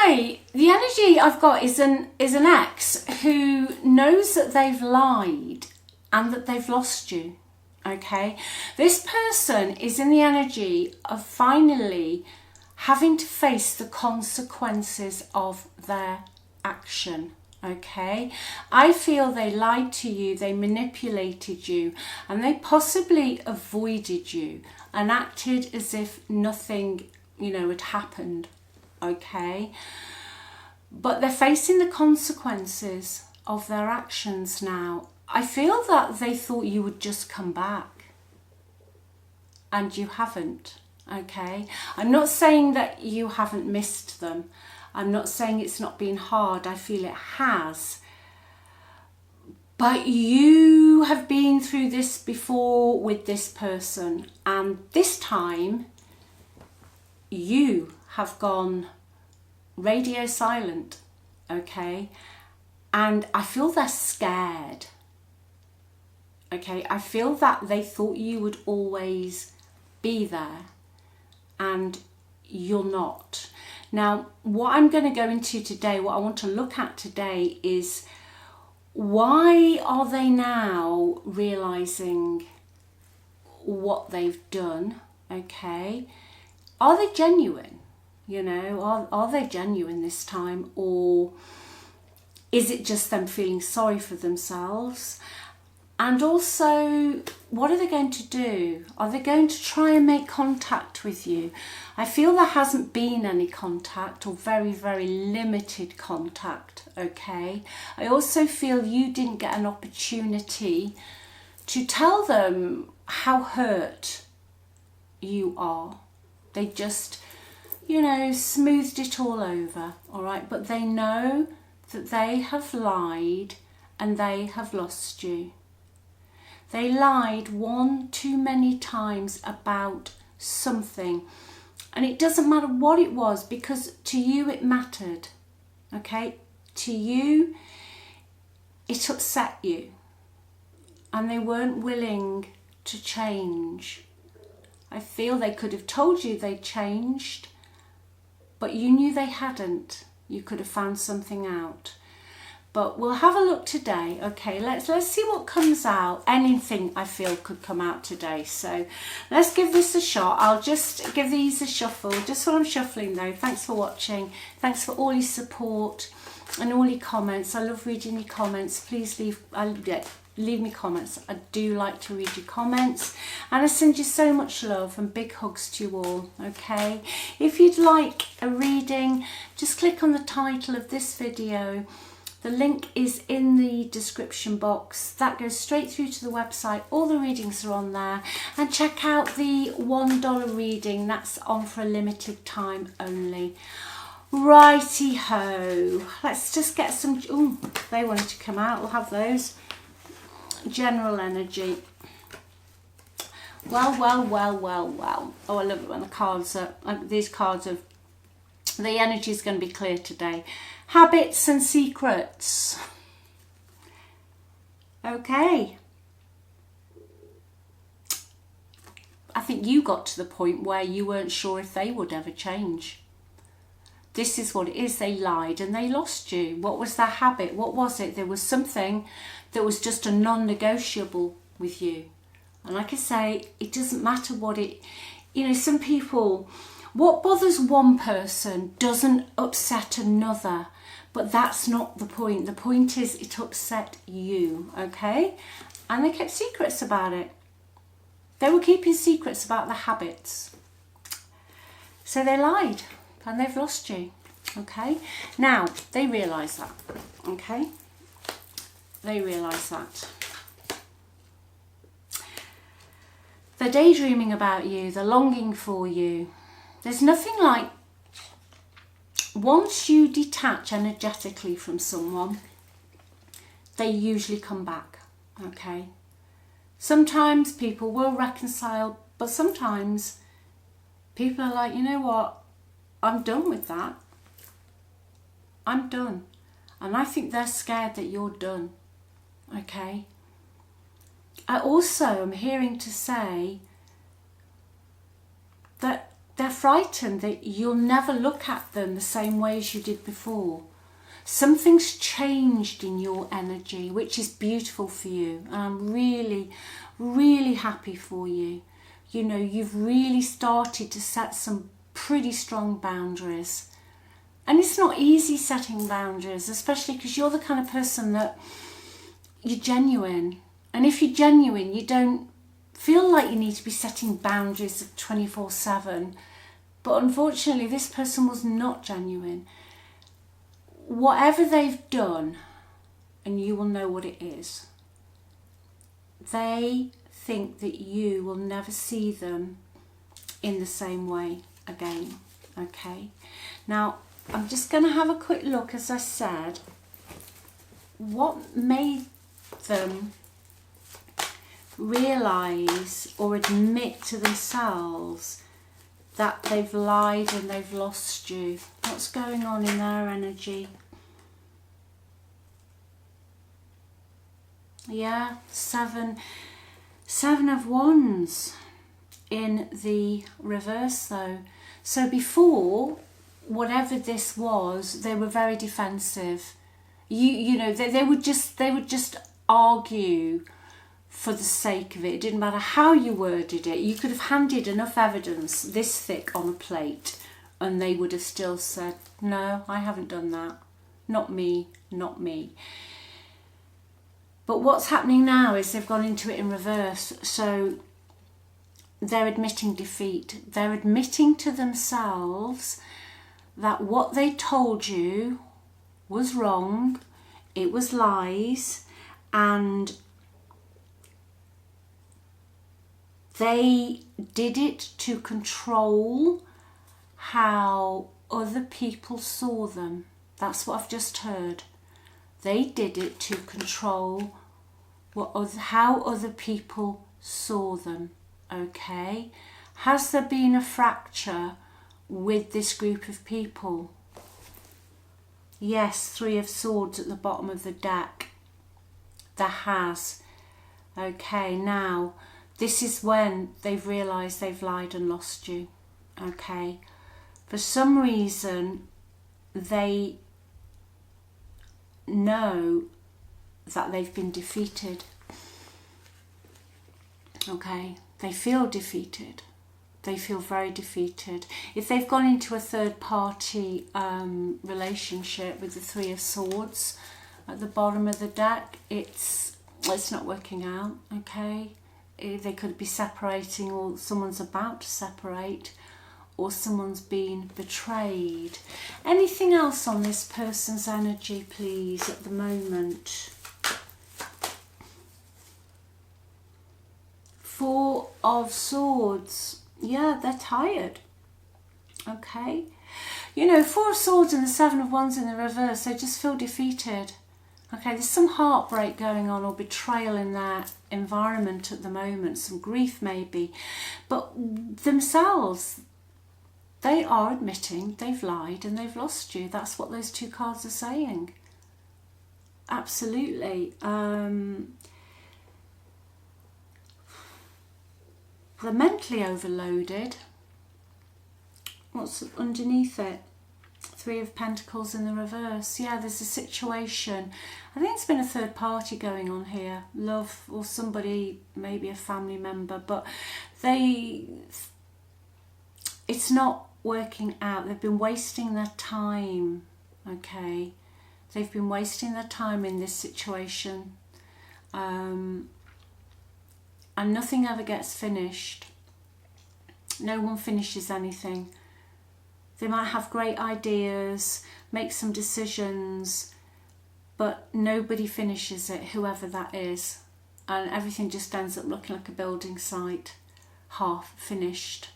Right, the energy I've got is an ex who knows that they've lied and that they've lost you. Okay, this person is in the energy of finally having to face the consequences of their action. Okay, I feel they lied to you, they manipulated you, and they possibly avoided you and acted as if nothing, had happened. Okay, but they're facing the consequences of their actions now. I feel that they thought you would just come back, and you haven't. Okay, I'm not saying that you haven't missed them. I'm not saying it's not been hard. I feel it has. But you have been through this before with this person, and this time you have gone radio silent. Okay, and I feel they're scared. Okay, I feel that they thought you would always be there, and you're not. Now, what I'm going to go into today, what I want to look at today is, why are they now realizing what they've done? Okay, are they genuine? Are they genuine this time, or is it just them feeling sorry for themselves? And also, what are they going to do? Are they going to try and make contact with you? I feel there hasn't been any contact, or very, very limited contact, okay? I also feel you didn't get an opportunity to tell them how hurt you are. They just, smoothed it all over, all right? But they know that they have lied and they have lost you. They lied one too many times about something, and it doesn't matter what it was, because to you it mattered. Okay, to you it upset you, and they weren't willing to change. I feel they could have told you they changed, but you knew they hadn't. You could have found something out. But we'll have a look today. Okay, let's see what comes out. Anything I feel could come out today. So let's give this a shot. I'll just give these a shuffle. Just while I'm shuffling though, thanks for watching. Thanks for all your support and all your comments. I love reading your comments. Please leave me comments. I do like to read your comments, and I send you so much love and big hugs to you all. Okay, if you'd like a reading, just click on the title of this video. The link is in the description box. That goes straight through to the website. All the readings are on there. And check out the $1 reading. That's on for a limited time only. Righty ho. Let's just get some... Ooh, they wanted to come out. We'll have those. General energy. Well. Oh, I love it when the cards are... these cards are... The energy is going to be clear today. Habits and secrets. Okay. I think you got to the point where you weren't sure if they would ever change. This is what it is. They lied and they lost you. What was their habit? What was it? There was something that was just a non-negotiable with you. And like I say, it doesn't matter what it... some people... What bothers one person doesn't upset another, but that's not the point. The point is it upset you, okay? And they kept secrets about it. They were keeping secrets about their habits. So they lied and they've lost you, okay? Now, they realise that, okay? They realise that. They're daydreaming about you, they're longing for you. There's nothing like, once you detach energetically from someone, they usually come back, okay? Sometimes people will reconcile, but sometimes people are like, you know what, I'm done with that. I'm done. And I think they're scared that you're done, okay? I also am hearing to say that they're frightened that you'll never look at them the same way as you did before. Something's changed in your energy, which is beautiful for you. And I'm really, really happy for you. You know, you've really started to set some pretty strong boundaries. And it's not easy setting boundaries, especially because you're the kind of person that you're genuine. And if you're genuine, you don't feel like you need to be setting boundaries 24/7. But unfortunately, this person was not genuine. Whatever they've done, and you will know what it is, they think that you will never see them in the same way again. Okay, now I'm just going to have a quick look, as I said, what made them realise or admit to themselves that they've lied and they've lost you. What's going on in their energy? Yeah, seven of wands in the reverse though. So before, whatever this was, they were very defensive. You know, they would just argue for the sake of it. It didn't matter how you worded it. You could have handed enough evidence this thick on a plate and they would have still said, no, I haven't done that. Not me, not me. But what's happening now is they've gone into it in reverse. So they're admitting defeat. They're admitting to themselves that what they told you was wrong. It was lies. And they did it to control how other people saw them. That's what I've just heard. They did it to control how other people saw them. Okay? Has there been a fracture with this group of people? Yes, 3 of Swords at the bottom of the deck. There has. Okay, now this is when they've realised they've lied and lost you. Okay? For some reason, they know that they've been defeated. Okay? They feel defeated. They feel very defeated. If they've gone into a third party relationship with the 3 of Swords at the bottom of the deck, it's not working out. Okay? They could be separating, or someone's about to separate, or someone's been betrayed. Anything else on this person's energy, please, at the moment? 4 of Swords. Yeah, they're tired. Okay. You know, 4 of Swords and the 7 of Wands in the reverse, they just feel defeated. Okay, there's some heartbreak going on or betrayal in their environment at the moment, some grief maybe. But themselves, they are admitting they've lied and they've lost you. That's what those 2 cards are saying. Absolutely. They're mentally overloaded. What's underneath it? 3 of Pentacles in the reverse. Yeah, there's a situation. I think it's been a third party going on here. Love or somebody, maybe a family member. But it's not working out. They've been wasting their time. Okay? They've been wasting their time in this situation. And nothing ever gets finished. No one finishes anything. They might have great ideas, make some decisions, but nobody finishes it, whoever that is. And everything just ends up looking like a building site, half finished,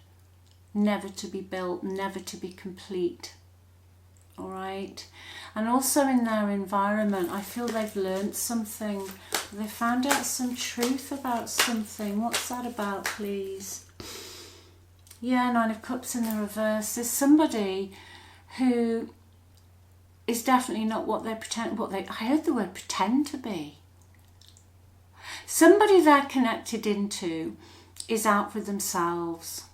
never to be built, never to be complete. All right? And also in their environment, I feel they've learnt something. They found out some truth about something. What's that about, please? Yeah, 9 of Cups in the reverse. There's somebody who is definitely not what they pretend. I heard the word pretend to be. Somebody they're connected into is out for themselves.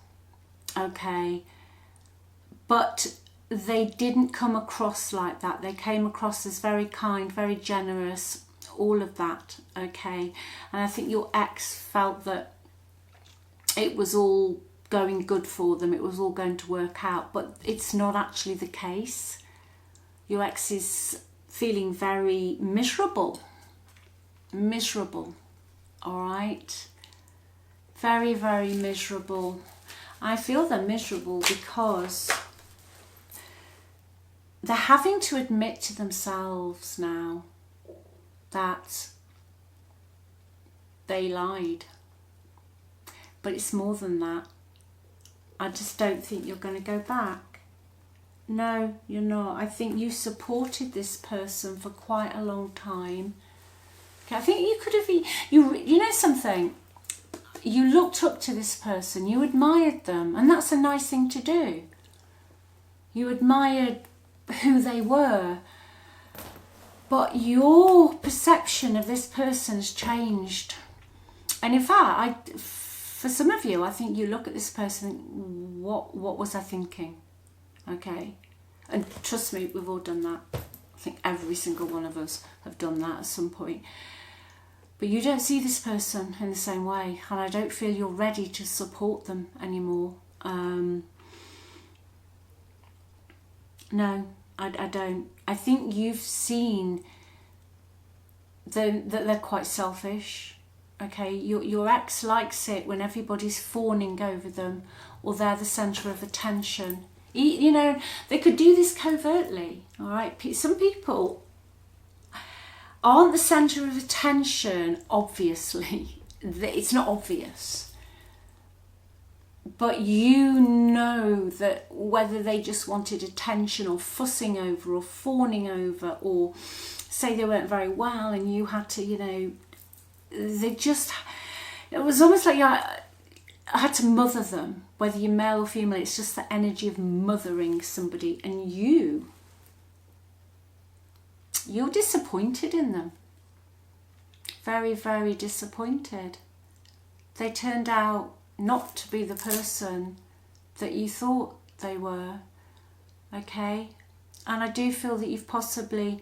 Okay, but they didn't come across like that. They came across as very kind, very generous, all of that, okay? And I think your ex felt that it was all going good for them, it was all going to work out, but it's not actually the case. Your ex is feeling very miserable, all right? Very, very miserable. I feel they're miserable because they're having to admit to themselves now that they lied. But it's more than that. I just don't think you're going to go back. No, you're not. I think you supported this person for quite a long time. Okay, I think you could have, you know something? You looked up to this person, you admired them, and that's a nice thing to do. You admired who they were, but your perception of this person has changed. And in fact, for some of you, I think you look at this person, what was I thinking? Okay, and trust me, we've all done that. I think every single one of us have done that at some point. But you don't see this person in the same way, and I don't feel you're ready to support them anymore. No, I don't. I think you've seen that they're quite selfish. Okay, your ex likes it when everybody's fawning over them or they're the centre of attention. You know, they could do this covertly, all right? Some people aren't the centre of attention, obviously. It's not obvious. But you know that whether they just wanted attention or fussing over or fawning over, or say they weren't very well and you had to, you know, it was almost like I had to mother them, whether you're male or female. It's just the energy of mothering somebody, and you're disappointed in them. Very, very disappointed. They turned out not to be the person that you thought they were, okay? And I do feel that you've possibly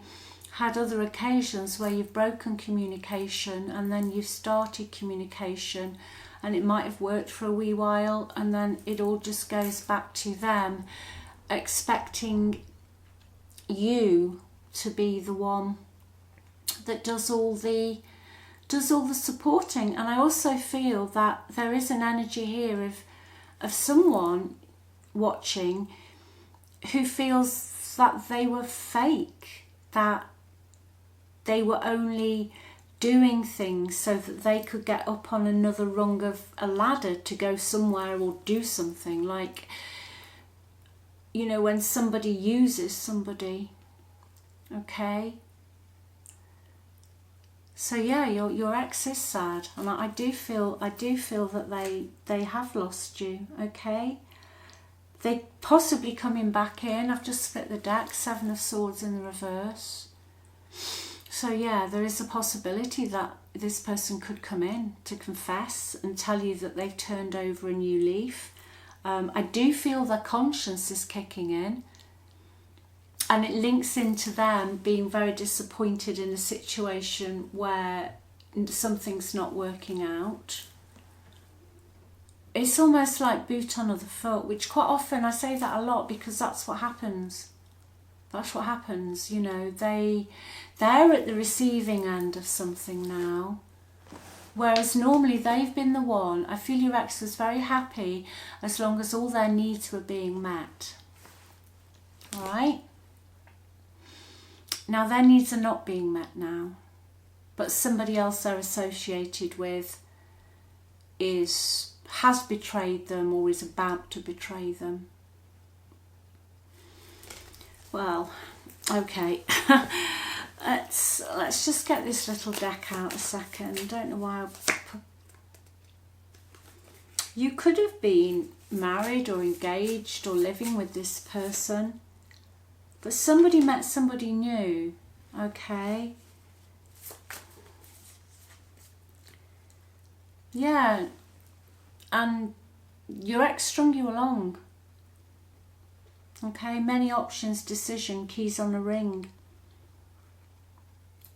had other occasions where you've broken communication and then you've started communication, and it might have worked for a wee while, and then it all just goes back to them expecting you to be the one that does all the supporting. And I also feel that there is an energy here of someone watching who feels that they were fake, that they were only doing things so that they could get up on another rung of a ladder to go somewhere or do something. Like, you know, when somebody uses somebody, okay? So yeah, your ex is sad, and I do feel that they have lost you, okay? They possibly coming back in. I've just split the deck, Seven of Swords in the reverse. So yeah, there is a possibility that this person could come in to confess and tell you that they've turned over a new leaf. I do feel their conscience is kicking in, and it links into them being very disappointed in a situation where something's not working out. It's almost like boot on the foot, which quite often, I say that a lot because that's what happens. That's what happens, you know. They're at the receiving end of something now, whereas normally they've been the one. I feel your ex was very happy as long as all their needs were being met. All right? Now their needs are not being met now, but somebody else they're associated with has betrayed them or is about to betray them. Well, okay. Let's just get this little deck out a second. I don't know why you could have been married or engaged or living with this person, but somebody met somebody new, okay? Yeah, and your ex strung you along, Okay, many options, decision, keys on the ring.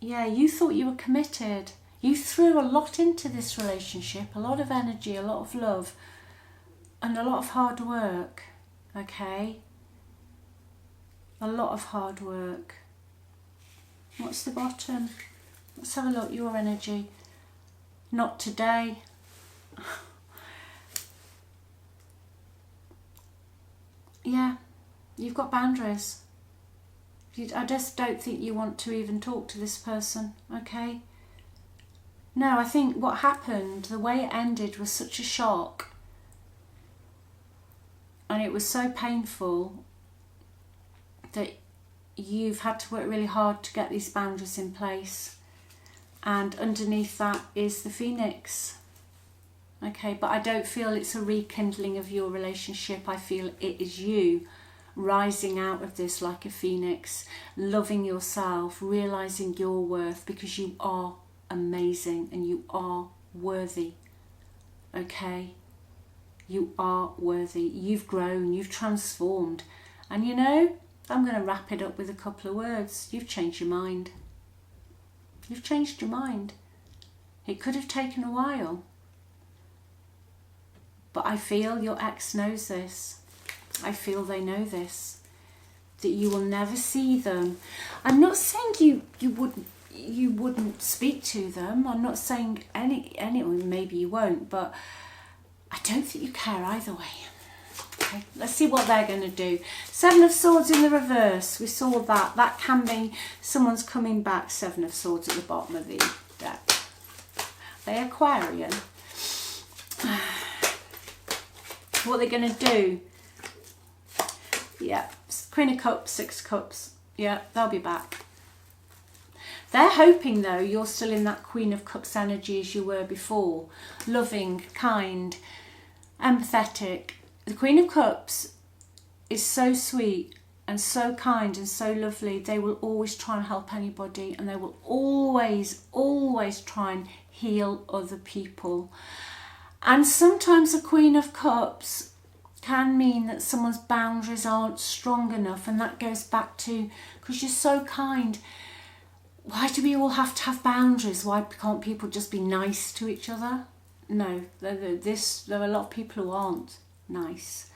Yeah, you thought you were committed. You threw a lot into this relationship, a lot of energy, a lot of love, and a lot of hard work. Okay? A lot of hard work. What's the bottom? Let's have a look, your energy. Not today. Yeah, you've got boundaries. I just don't think you want to even talk to this person, okay? No, I think what happened, the way it ended was such a shock. And it was so painful that you've had to work really hard to get these boundaries in place. And underneath that is the Phoenix. Okay, but I don't feel it's a rekindling of your relationship. I feel it is you rising out of this like a phoenix, loving yourself, realising your worth, because you are amazing and you are worthy. Okay? You are worthy. You've grown, you've transformed. And you know, I'm going to wrap it up with a couple of words. You've changed your mind. You've changed your mind. It could have taken a while. But I feel your ex knows this. I feel they know this. That you will never see them. I'm not saying you wouldn't speak to them. I'm not saying maybe you won't, but I don't think you care either way. Okay, let's see what they're going to do. Seven of Swords in the reverse. We saw that. That can be someone's coming back. Seven of Swords at the bottom of the deck. They're Aquarian. What they're going to do? Yeah, Queen of Cups, Six of Cups. Yeah, they'll be back. They're hoping, though, you're still in that Queen of Cups energy as you were before. Loving, kind, empathetic. The Queen of Cups is so sweet and so kind and so lovely. They will always try and help anybody, and they will always, always try and heal other people. And sometimes a Queen of Cups can mean that someone's boundaries aren't strong enough, and that goes back to, because you're so kind, why do we all have to have boundaries? Why can't people just be nice to each other? No, there are a lot of people who aren't nice.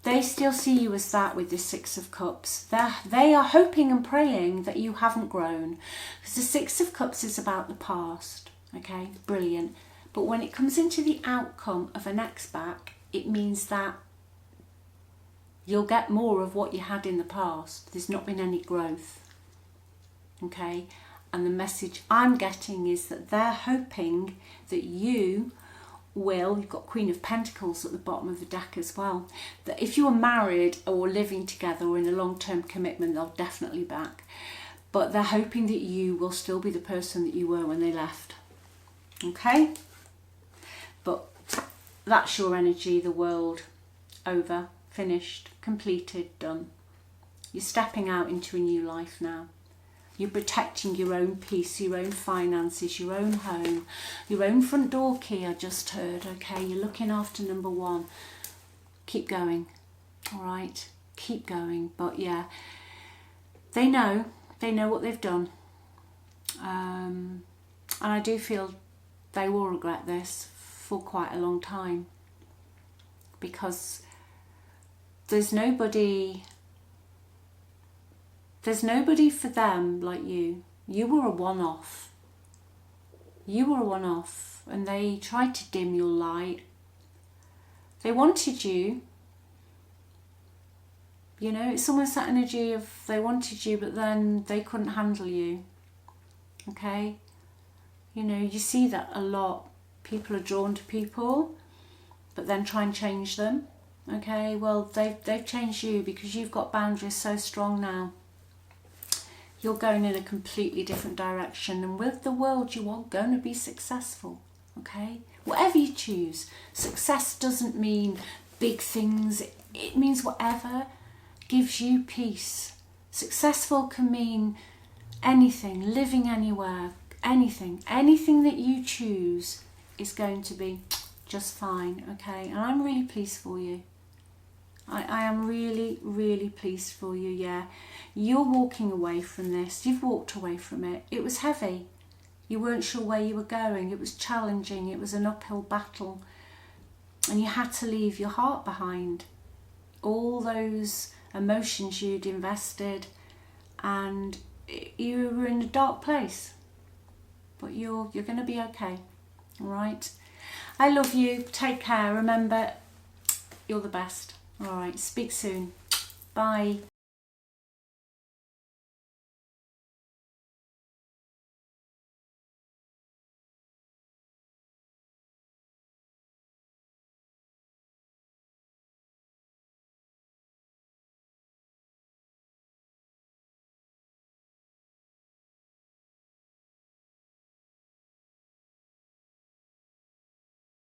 They still see you as that with the Six of Cups. They are hoping and praying that you haven't grown, because the Six of Cups is about the past. Okay, brilliant. But when it comes into the outcome of an ex back, it means that you'll get more of what you had in the past. There's not been any growth. Okay? And the message I'm getting is that they're hoping that you will, you've got Queen of Pentacles at the bottom of the deck as well, that if you are married or living together or in a long-term commitment, they'll definitely back. But they're hoping that you will still be the person that you were when they left. Okay? But that's your energy, the world, over, finished, completed, done. You're stepping out into a new life now. You're protecting your own peace, your own finances, your own home, your own front door key, I just heard, okay? You're looking after number one. Keep going, all right? Keep going, but yeah, they know what they've done. And I do feel they will regret this for quite a long time, because there's nobody for them like you. You were a one-off. You were a one-off, and they tried to dim your light. They wanted you. You know, it's almost that energy of they wanted you, but then they couldn't handle you. Okay? You know, you see that a lot. People are drawn to people, but then try and change them. Okay, well, they've changed you because you've got boundaries so strong now. You're going in a completely different direction, and with the world you are going to be successful. Okay, whatever you choose. Success doesn't mean big things. It means whatever gives you peace. Successful can mean anything, living anywhere, anything that you choose is going to be just fine. Okay, and I'm really pleased for you. I am really, really pleased for you, yeah. You're walking away from this. You've walked away from it. It was heavy. You weren't sure where you were going. It was challenging. It was an uphill battle. And you had to leave your heart behind. All those emotions you'd invested, and you were in a dark place. But you're going to be okay. All right? I love you. Take care. Remember, you're the best. All right. Speak soon. Bye.